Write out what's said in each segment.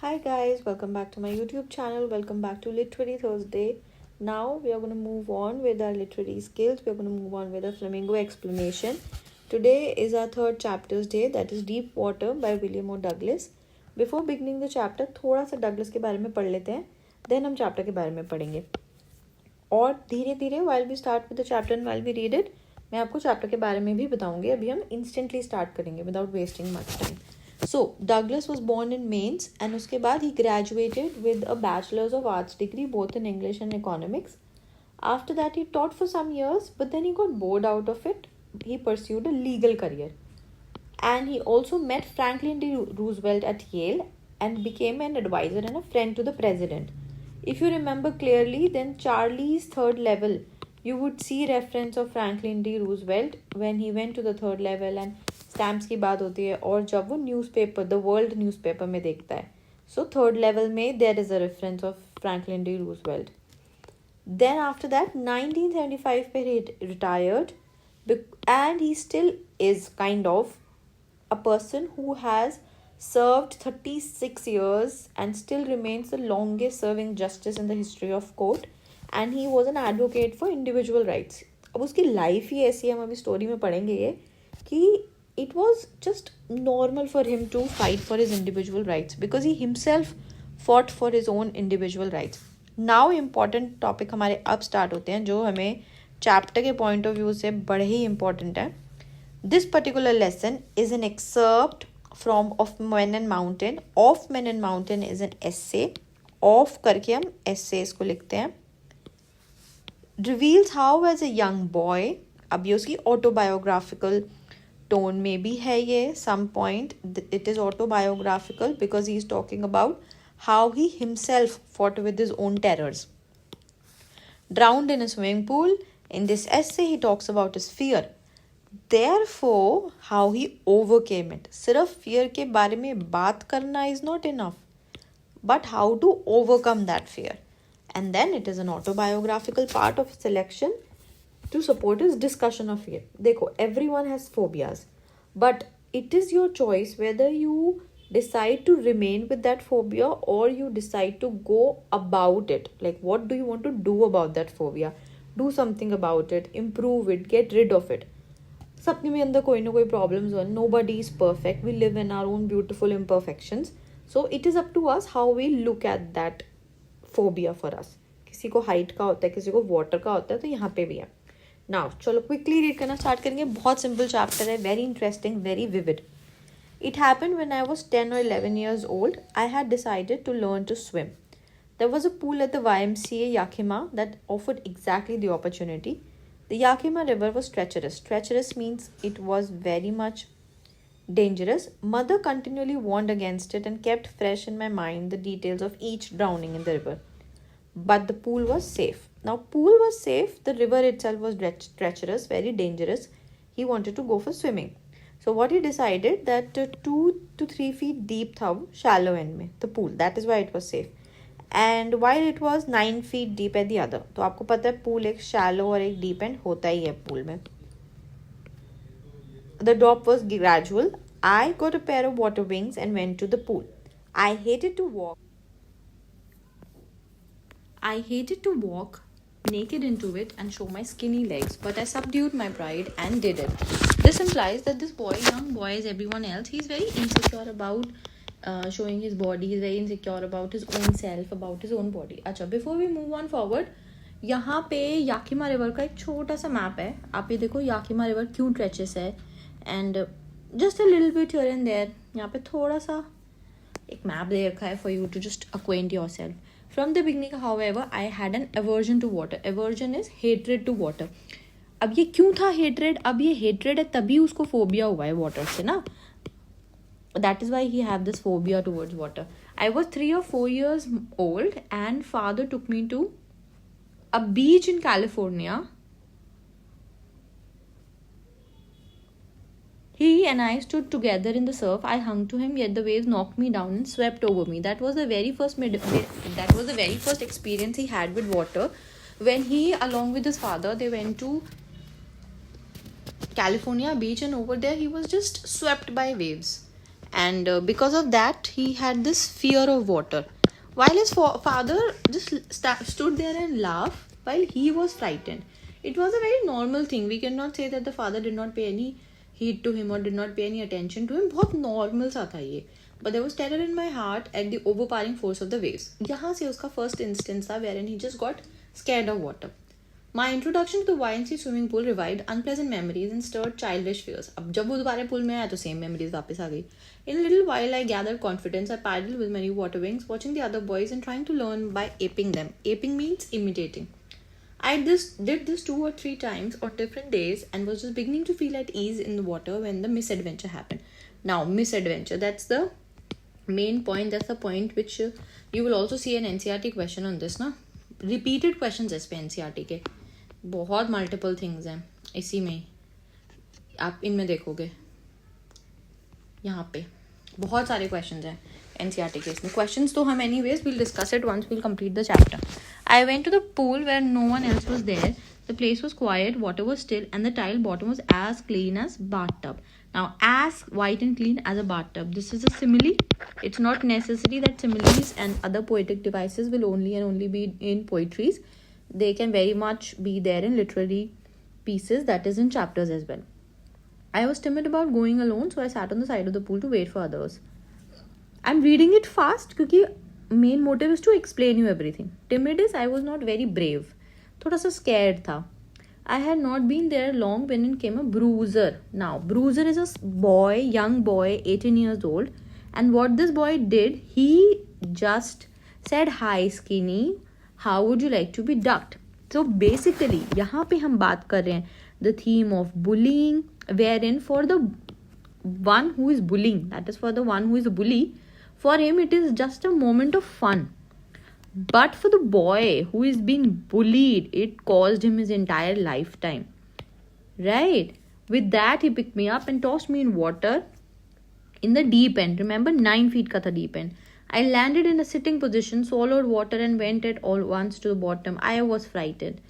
Hi guys, welcome back to my YouTube channel. Welcome back to Literary Thursday. Now we are going to move on with our literary skills. We are going to move on with a Flamingo explanation. Today is our third chapter's day, that is Deep Water by William O. Douglas. Before beginning the chapter, थोड़ा सा Douglas के बारे में पढ़ लेते हैं, then हम chapter के बारे में पढ़ेंगे. और धीरे धीरे while we start with the chapter and while we read it, मैं आपको चैप्टर के बारे में भी बताऊंगी. अभी हम instantly start करेंगे without wasting much time. So, Douglas was born in Mainz and उसके बाद he graduated with a Bachelor's of Arts degree both in English and Economics. After that, he taught for some years, but then he got bored out of it. He pursued a legal career. And he also met Franklin D. Roosevelt at Yale and became an advisor and a friend to the president. If you remember clearly, then Charlie's third level, you would see reference of Franklin D. Roosevelt when he went to the third level and stamps की बात होती है और जब वो newspaper the world newspaper में देखता है सो थर्ड लेवल में there is a reference of Franklin D Roosevelt. Then after that 1975 पे he retired and he still is kind of a person who has served 36 years and still remains the longest serving justice in the history of court, and he was an advocate for individual rights. अब उसकी life ही ऐसी है, हम अभी story में पढ़ेंगे ये कि it was just normal for him to fight for his individual rights because he himself fought for his own individual rights. Now important topic हमारे अब start होते हैं जो हमें chapter के point of view से बड़े ही important है. This particular lesson is an excerpt from Of Men and Mountain. Of Men and Mountain is an essay. Of करके हम essays को लिखते हैं. Reveals how as a young boy, अब ये उसकी autobiographical tone में भी है ये some point. It is autobiographical because he is talking about how he himself fought with his own terrors. Drowned in a swimming pool. In this essay he talks about his fear. Therefore how he overcame it. सिर्फ fear के बारे में बात करना is not enough, but how to overcome that fear. And then it is an autobiographical part of selection to support his discussion of fear. देखो, everyone has phobias, but it is your choice whether you decide to remain with that phobia or you decide to go about it. Like, what do you want to do about that phobia? Do something about it, improve it, get rid of it. सबके में अंदर कोई ना कोई problems हो. Nobody is perfect. We live in our own beautiful imperfections. So it is up to us how we look at that phobia for us. किसी को height का होता है, किसी को water का होता है, तो यहाँ पे भी है. Now, चलो क्विकली रीड करना स्टार्ट करेंगे. बहुत सिंपल चैप्टर है, very interesting, very vivid. It happened when I was 10 or 11 years old. I had decided to learn to swim. There was a pool at the YMCA Yakima that offered exactly the opportunity. The Yakima River was treacherous. Treacherous means it was very much dangerous. Mother continually warned against it and kept fresh in my mind the details of each drowning in the river. But the pool was safe. Now, pool was safe. The river itself was treacherous, very dangerous. He wanted to go for swimming. So what he decided that 2 to 3 feet deep था shallow end में the pool. That is why it was safe. And while it was 9 feet deep at the other. तो आपको पता है pool एक shallow और एक deep end होता ही है pool में. The drop was gradual. I got a pair of water wings and went to the pool. I hated to walk naked into it and show my skinny legs, but I subdued my pride and did it. This implies that this boy, young boy as everyone else, he's very insecure about showing his body. He's very insecure about his own self, about his own body. अच्छा, before we move on forward, यहाँ पे Yakima river का एक छोटा सा map है. आप ये देखो याकिमा रिवर क्यों ट्रेचेस है, and just a little bit here and there. यहाँ पे थोड़ा सा एक मैप दे रखा है for you to just acquaint yourself. From the beginning, however, I had an aversion to water. Aversion is hatred to water. अब ये क्यों था hatred? अब ये hatred है तभी उसको phobia हुआ है water से ना. That is why he had this phobia towards water. I was 3 or 4 years old and father took me to a beach in California. He and I stood together in the surf. I hung to him, yet the waves knocked me down and swept over me. That was the very first experience he had with water. When he, along with his father, they went to California beach, and over there he was just swept by waves. and because of that he had this fear of water, while his father just stood there and laughed while he was frightened. It was a very normal thing. We cannot say that the father did not pay any heed to him or did not pay any attention to him. बहुत normal सा था ये. But there was terror in my heart at the overpowering force of the waves. यहाँ से उसका first instance था wherein he just got scared of water. My introduction to the YNC swimming pool revived unpleasant memories and stirred childish fears. अब जब वो दोबारा pool में आया तो same memories वापस आ गई. In a little while I gathered confidence. I paddled with many water wings, watching the other boys and trying to learn by aping them. Aping means imitating. I did this 2 or 3 times on different days and was just beginning to feel at ease in the water when the misadventure happened. Now, misadventure, that's the main point. That's the point which you will also see an NCERT question on this, ना? Repeated questions इस पे NCERT के बहुत multiple things हैं इसी में, आप इनमें देखोगे यहाँ पे बहुत सारे questions हैं NCERT के इसमें. Questions तो हम anyways we'll discuss it once we'll complete the chapter. I went to the pool where no one else was there. The place was quiet, water was still, and the tile bottom was as clean as bathtub. Now, as white and clean as a bathtub. This is a simile. It's not necessary that similes and other poetic devices will only be in poetries. They can very much be there in literary pieces, that is in chapters as well. I was timid about going alone, so I sat on the side of the pool to wait for others. I'm reading it fast because main motive is to explain you everything. Timid is I was not very brave. थोड़ा सा scared था. I had not been there long when in came a bruiser. Now, bruiser is a boy, young boy, 18 years old. And what this boy did, he just said, "Hi, skinny. How would you like to be ducked?" So basically, यहाँ पे हम बात कर रहे हैं the theme of bullying, wherein for the one who is bullying, that is for the one who is a bully, for him it is just a moment of fun. But for the boy who is being bullied, it caused him his entire lifetime. Right? With that, he picked me up and tossed me in water in the deep end. Remember, 9 feet ka tha deep end. I landed in a sitting position, swallowed water and went at all once to the bottom. I was frightened,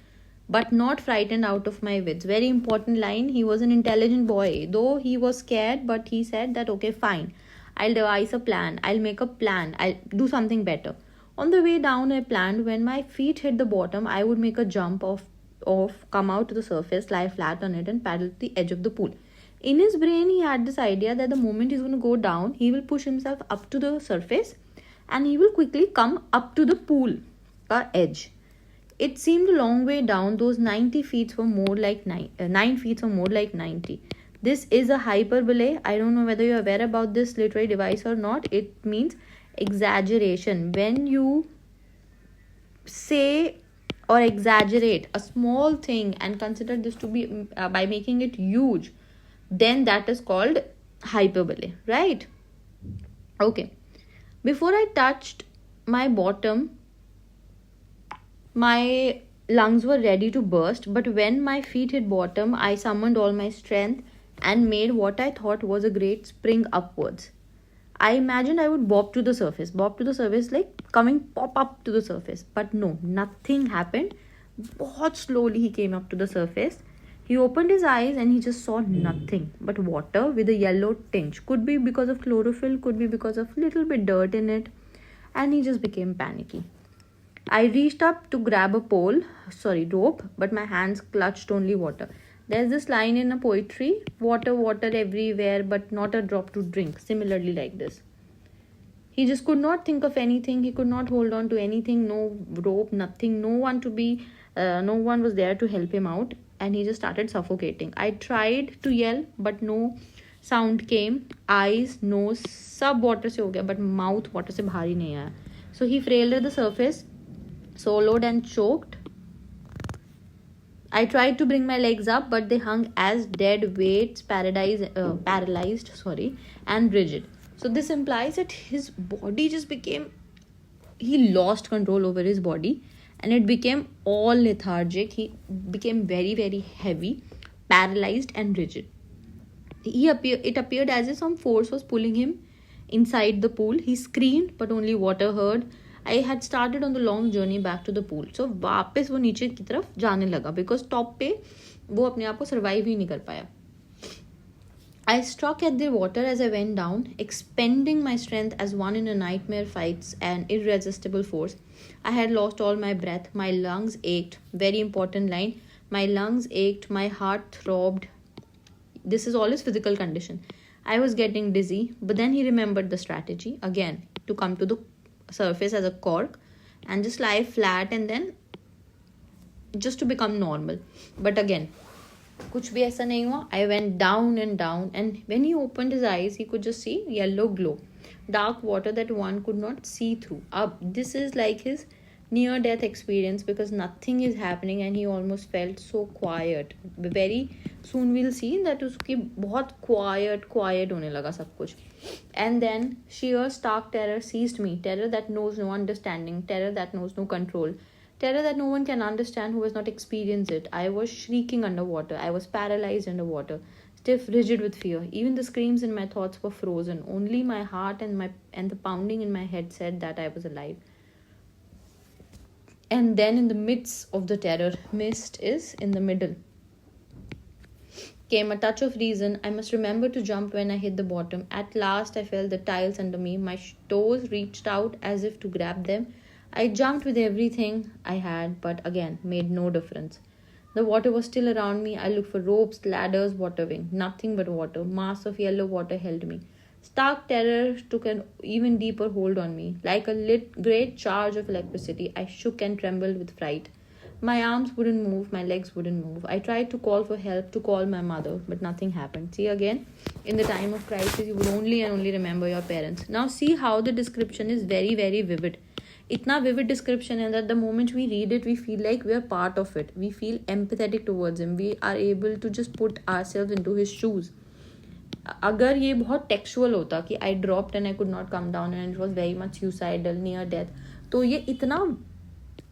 but not frightened out of my wits. Very important line. He was an intelligent boy. Though he was scared, but he said that, okay, fine. I'll devise a plan. I'll make a plan. I'll do something better. On the way down, I planned when my feet hit the bottom, I would make a jump off, come out to the surface, lie flat on it and paddle to the edge of the pool. In his brain, he had this idea that the moment he's going to go down, he will push himself up to the surface and he will quickly come up to the pool edge. It seemed a long way down. Those 90 feet were more like 9 feet were more like 90. This is a hyperbole. I don't know whether you're aware about this literary device or not. It means exaggeration. When you say or exaggerate a small thing and consider this to be by making it huge, then that is called hyperbole, right? Okay. Before I touched my bottom, my lungs were ready to burst, but when my feet hit bottom, I summoned all my strength and made what I thought was a great spring upwards. I imagined I would bob to the surface like coming pop up to the surface. But no, nothing happened. बहुत slowly he came up to the surface. He opened his eyes and he just saw nothing but water with a yellow tinge. Could be because of chlorophyll, could be because of little bit dirt in it. And he just became panicky. I reached up to grab a rope, but my hands clutched only water. There's this line in a poetry, water, water everywhere, but not a drop to drink. Similarly like this. He just could not think of anything. He could not hold on to anything. No rope, nothing. No one was there to help him out. And he just started suffocating. I tried to yell, but no sound came. Eyes, nose, sab water se ho gaya, but mouth water se bahar hi nahi aaya. So he frailed at the surface, swallowed and choked. I tried to bring my legs up, but they hung as dead weights, paralyzed, and rigid. So this implies that his body just he lost control over his body and it became all lethargic. He became very, very heavy, paralyzed and rigid. It appeared as if some force was pulling him inside the pool. He screamed, but only water heard. I had started on the long journey back to the pool. So वापस वो नीचे की तरफ जाने लगा because top पे वो अपने आप को survive ही नहीं कर पाया. I struck at the water as I went down, expending my strength as one in a nightmare fights an irresistible force. I had lost all my breath, my lungs ached. Very important line. My lungs ached, my heart throbbed. This is all his physical condition. I was getting dizzy, but then he remembered the strategy again to come to the surface as a cork and just lie flat and then just to become normal. But again, कुछ भी ऐसा नहीं हुआ. I went down and down, and when he opened his eyes, he could just see yellow glow, dark water that one could not see through. Up, this is like his near-death experience because nothing is happening, and he almost felt so quiet. Very soon we'll see that उसकी बहुत quiet होने लगा सब कुछ. And then sheer stark terror seized me. Terror that knows no understanding. Terror that knows no control. Terror that no one can understand who has not experienced it. I was shrieking underwater. I was paralyzed underwater, stiff, rigid with fear. Even the screams in my thoughts were frozen. Only my heart and the pounding in my head said that I was alive. And then in the midst of the terror, mist is in the middle, came a touch of reason. I must remember to jump when I hit the bottom. At last I felt the tiles under me. My toes reached out as if to grab them. I jumped with everything I had, but again, made no difference. The water was still around me. I looked for ropes, ladders, water wing. Nothing but water. Mass of yellow water held me. Stark terror took an even deeper hold on me. Like a great charge of electricity, I shook and trembled with fright. My arms wouldn't move, my legs wouldn't move. I tried to call for help, to call my mother, but nothing happened. See again, in the time of crisis, you would only and only remember your parents. Now see how the description is very, very vivid. इतना vivid description है that the moment we read it, we feel like we are part of it. We feel empathetic towards him. We are able to just put ourselves into his shoes. अगर ये बहुत textual होता कि I dropped and I could not come down and it was very much suicidal, near death, तो ये इतना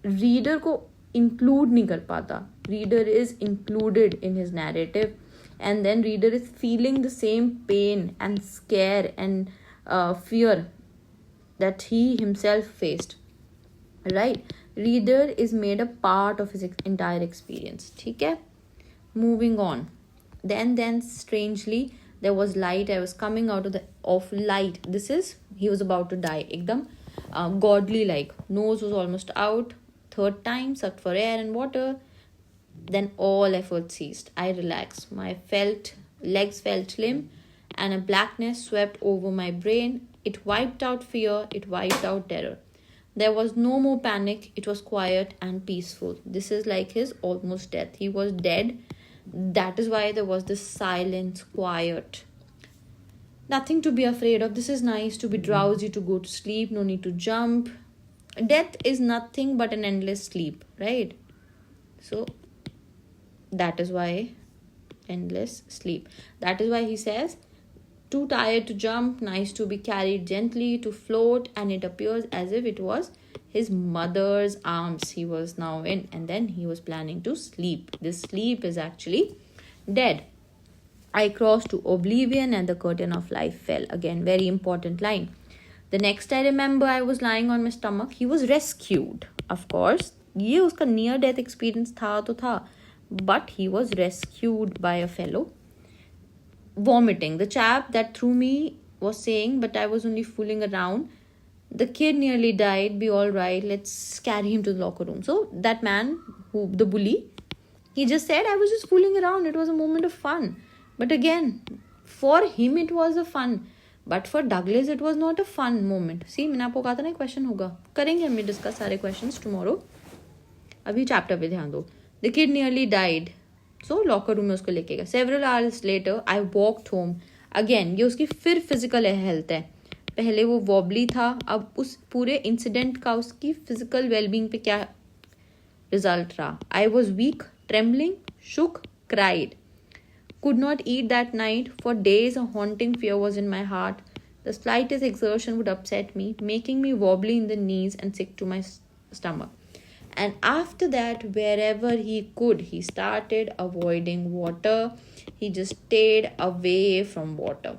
reader को include नहीं कर पाता. Reader is included in his narrative, and then reader is feeling the same pain and scare and fear that he himself faced. Right? Reader is made a part of his entire experience. ठीक है? Moving on. Then strangely there was light. I was coming out of light. This is, he was about to die. एकदम godly like. Nose was almost out. Third time, sucked for air and water. Then all effort ceased. I relaxed. My legs felt limp, and a blackness swept over my brain. It wiped out fear. It wiped out terror. There was no more panic. It was quiet and peaceful. This is like his almost death. He was dead. That is why there was this silence, quiet. Nothing to be afraid of. This is nice, to be drowsy, to go to sleep. No need to jump. Death is nothing but an endless sleep, right? So that is why endless sleep. That is why he says, too tired to jump, nice to be carried gently, to float, and it appears as if it was his mother's arms he was now in, and then he was planning to sleep. This sleep is actually dead. I crossed to oblivion and the curtain of life fell. Again, very important line. The next I remember, I was lying on my stomach. He was rescued. Of course, ये उसका near death experience था तो था, but he was rescued by a fellow. Vomiting. The chap that threw me was saying, but I was only fooling around. The kid nearly died. Be all right. Let's carry him to the locker room. So that man, the bully, he just said, I was just fooling around. It was a moment of fun. But again, for him it was a fun. But for Douglas it was not a fun moment. See, मैंने आपको कहा था ना question होगा. करेंगे हम discuss सारे questions tomorrow. अभी chapter पे ध्यान दो. The kid nearly died. So locker room में उसको लेके गया. Several hours later, I walked home. Again, ये उसकी फिर physical health है. पहले वो wobbly था. अब उस पूरे incident का उसकी physical well-being पे क्या result रहा. I was weak, trembling, shook, cried. Could not eat that night. For days, a haunting fear was in my heart. The slightest exertion would upset me, making me wobbly in the knees and sick to my stomach. And after that, wherever he could, he started avoiding water. He just stayed away from water.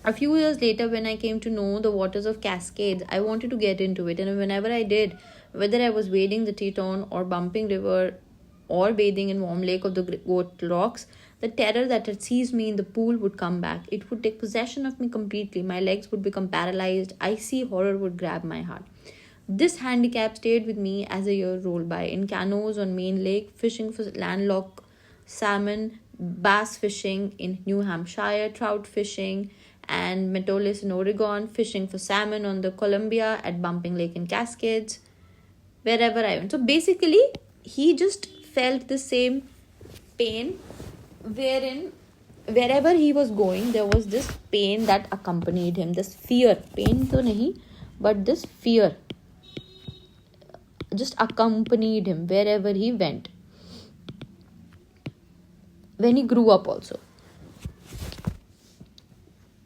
A few years later, when I came to know the waters of Cascades, I wanted to get into it. And whenever I did, whether I was wading the Teton or bumping river or bathing in warm lake of the Goat Rocks, The terror that had seized me in the pool would come back. It would take possession of me completely. My legs would become paralyzed. Icy horror would grab my heart. This handicap stayed with me as the year rolled by. In canoes on Main Lake, fishing for landlocked salmon, bass fishing in New Hampshire, trout fishing, and Metollis in Oregon, fishing for salmon on the Columbia at Bumping Lake in Cascades, wherever I went. So basically, he just felt the same pain wherein wherever he was going, there was this pain that accompanied him, this fear. Pain to nahi, but this fear just accompanied him wherever he went. When he grew up also.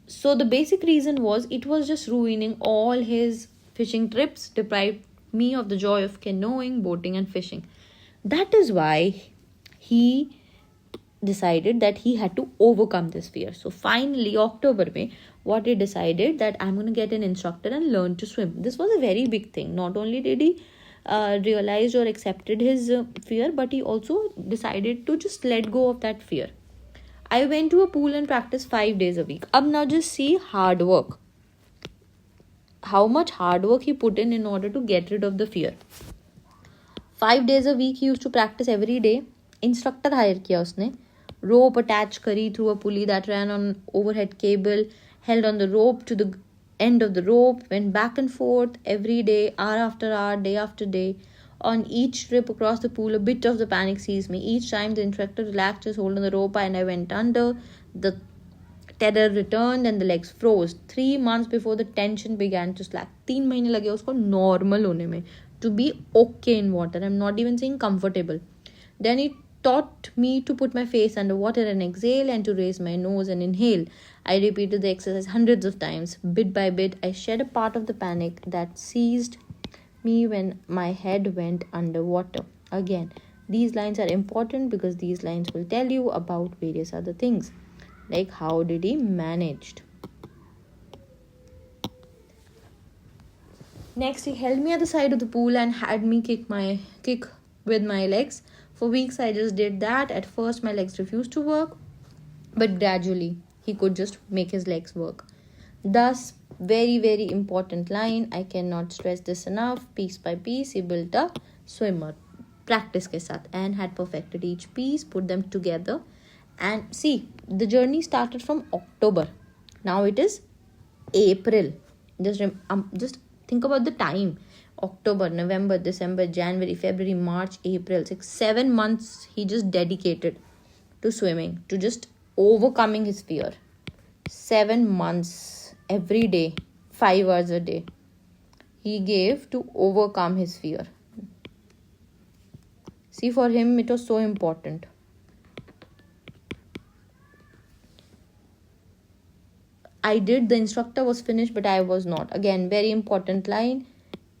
So the basic reason was it was just ruining all his fishing trips, deprived me of the joy of canoeing, boating and fishing. That is why he decided that he had to overcome this fear. So finally, October mein, what he decided that I'm going to get an instructor and learn to swim. This was a very big thing. Not only did he realized or accepted his fear, but he also decided to just let go of that fear. I went to a pool and practiced 5 days a week. Ab now just see hard work. How much hard work he put in order to get rid of the fear. 5 days a week he used to practice every day. Instructor hire kiya usne. Rope attached kari through a pulley that ran on overhead cable, held on the rope to the end of the rope, went back and forth every day, hour after hour, day after day. On each trip across the pool, a bit of the panic seized me. Each time the instructor relaxed his hold on the rope and I went under, the terror returned and the legs froze. 3 months before the tension began to slack. 3 mahine lage usko normal hone mein, to be okay in water. I'm not even saying comfortable. Then he taught me to put my face under water and exhale, and to raise my nose and inhale. I repeated the exercise hundreds of times. Bit by bit, I shed a part of the panic that seized me when my head went underwater. Again, these lines are important because these lines will tell you about various other things. Like how did he managed. Next, he held me at the side of the pool and had me kick with my legs. For weeks, I just did that. At first, my legs refused to work, but gradually, he could just make his legs work. Thus, very, very important line. I cannot stress this enough. Piece by piece, he built a swimmer. Practice ke saath, and had perfected each piece, put them together. And see, the journey started from October. Now it is April. Just think about the time. October, November, December, January, February, March, April. 7 months he just dedicated to swimming, to just overcoming his fear. 7 months, every day, 5 hours a day, he gave to overcome his fear. See, for him, it was so important. I did, the instructor was finished, but I was not. Again, very important line.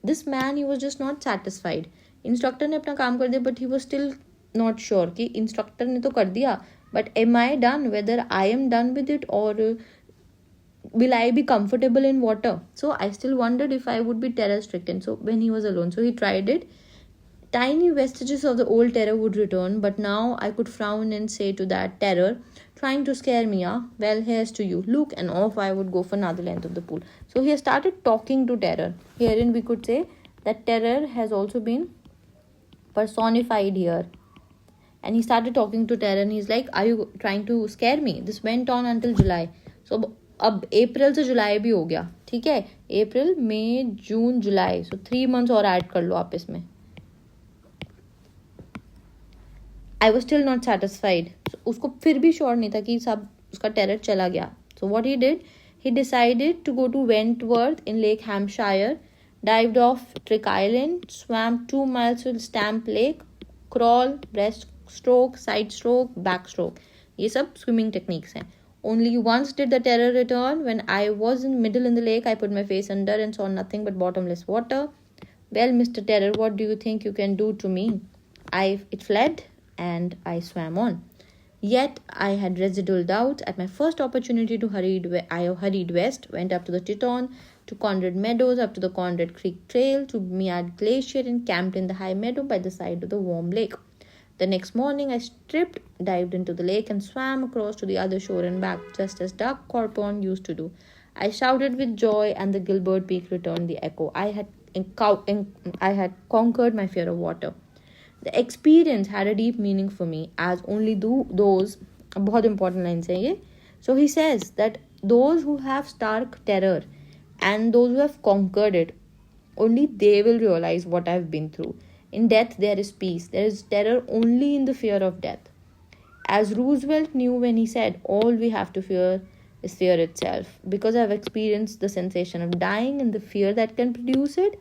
This man, he was just not satisfied. Instructor ने अपना काम कर दिया, but he was still not sure कि instructor ने तो कर दिया, but am I done? Whether I am done with it or will I be comfortable in water? So I still wondered if I would be terror stricken. So when he was alone, so he tried it. Tiny vestiges of the old terror would return, but now I could frown and say to that terror, trying to scare me, well, here's to you. Look, and off I would go for another length of the pool. So he started talking to terror. Herein we could say that terror has also been personified here. And he started talking to terror and he's like, are you trying to scare me? This went on until July. So अब April से July भी हो गया. ठीक है? April, May, June, July. So 3 months और add कर लो आप इसमें. I was still not satisfied. So, उसको फिर भी श्योर नहीं था कि सब उसका टेरर चला गया. So what he did, he decided to go to Wentworth in Lake Hampshire, dived off Trick Island, swam 2 miles to Stamp Lake, crawl, breaststroke, side stroke, backstroke. ये सब swimming techniques हैं. Only once did the terror return. When I was in the middle in the lake, I put my face under and saw nothing but bottomless water. Well, Mr. Terror, what do you think you can do to me? It fled and I swam on. Yet I had residual doubts. At my first opportunity I hurried west, went up to the Teton, to Conrad Meadows, up to the Conrad Creek Trail, to Mead Glacier, and camped in the high meadow by the side of the warm lake. The next morning, I stripped, dived into the lake, and swam across to the other shore and back, just as Duck Corpon used to do. I shouted with joy, and the Gilbert Peak returned the echo. I had conquered my fear of water. The experience had a deep meaning for me, as only those बहुत important lines है ये. So he says that those who have stark terror and those who have conquered it, only they will realize what I've been through. In death there is peace. There is terror only in the fear of death. As Roosevelt knew when he said, all we have to fear is fear itself. Because I've experienced the sensation of dying and the fear that can produce it,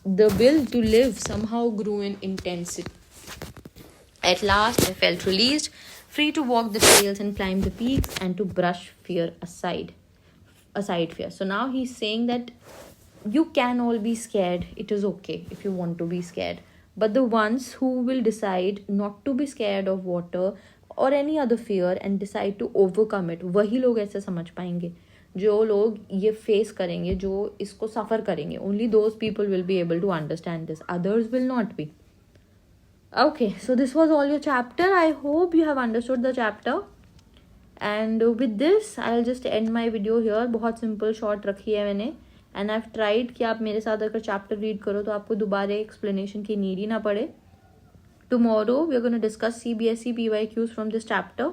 the will to live somehow grew in intensity. At last, I felt released, free to walk the trails and climb the peaks and to brush fear aside. Fear. So now he's saying that you can all be scared. It is okay if you want to be scared. But the ones who will decide not to be scared of water or any other fear and decide to overcome it, वही लोग ऐसे समझ पाएंगे. जो लोग ये face करेंगे, जो इसको सफ़र करेंगे, only those people will be able to understand this. Others will not be. Okay, so this was all your chapter. I hope you have understood the chapter. And with this, I'll just end my video here. बहुत simple short रखी है मैंने. And I've tried कि आप मेरे साथ अगर chapter read करो तो आपको दोबारा explanation की need ही ना पड़े. Tomorrow, we're going to discuss CBSE PYQs from this chapter.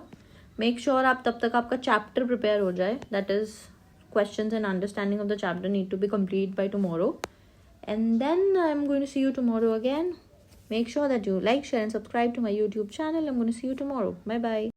Make sure आप तब तक आपका chapter prepare हो जाए. That is, questions and understanding of the chapter need to be complete by tomorrow. And then I'm going to see you tomorrow again. Make sure that you like, share and subscribe to my YouTube channel. I'm going to see you tomorrow. Bye bye.